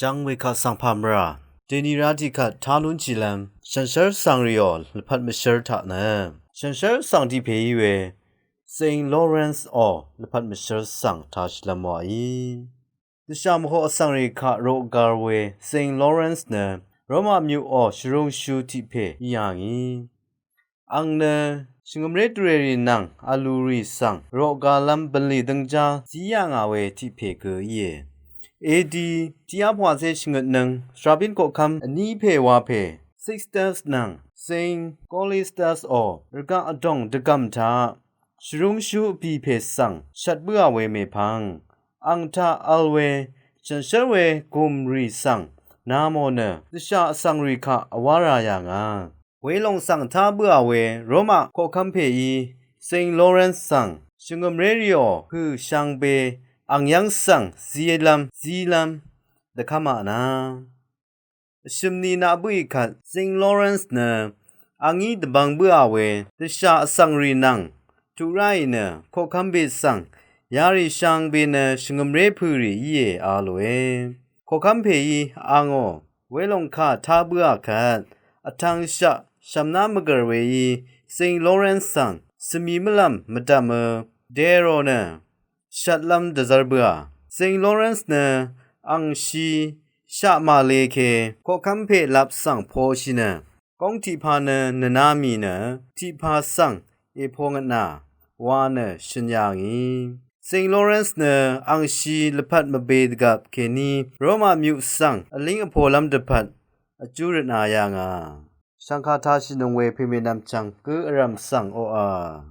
จังเวคาสังพามราเดนีราดิคัดทาลุนจิลัมฉันเชอร์สังริโอลพัดมิเชอร์ทานะฉันเชอร์สังที่เพย์เวเซนต์ลอเรนซ์ออพัดมิเชอร์สังทาชลามวายดิชามโฮสังริคาโรกาเวเซนต์ลอเรนซ์เนโรมามิวอชรุงชูที่เพย์ยังอีอังเนชิงมเรตเรรีนังอาลูริสังโรกาลัมบัลลีดังจาจียังอาเวที่เพย์เกยเอดีที่อาพวาเซชิงนังสตราบินก็คำอันนี้เพวาเพซิกสเตอร์สนังเซนกอลิสเตอร์สโอรกาอดงดกัมทาชรุงชูปีเพสังชัดเบื่อเวเมพังอังทาอัลเวฉันเชเวกุมรีสังนาโมเนดิชาสังริคาอวารายางาเวลงสังทาเบื่อเวโรมาโคคัมเพอีเซนต์ลอเรนซ์สังชิงมเรริโอคือชังเบอังยังสังซีลัมเดคามานาชิมนีนาบุยคัดเซนต์ลอเรนซ์เนอังอีดบังเบื่อเวดิชาสังรีนังทุไรเนโคคัมเบสังยาริชังเบเนชิงมเรพูรีเยอาโลเอโคคัมเพอีอังโอเวลงคาทาเบื่อคัดอทังชะชัมนามกรเวอีเซนต์ลอเรนซ์สังสมีมลัมมดามเดโรเนชัดลัมเดซาร์เบือเซนต์ลอเรนซ์เนอังชีชะมาเลเคโคคัมเพลับสังโพชิเนกองทิพาเนนนามีเนทิพาสังเอพงนาวาเนชินยางีเซนต์ลอเรนซ์เนอังชีลพัดมเบดกับเคนีโรมามิวสังอลิงอโพลัมเดพัดอจูรนายางาสังคาทาชินงเวพิเมนัมจังกืออรัมสังโออา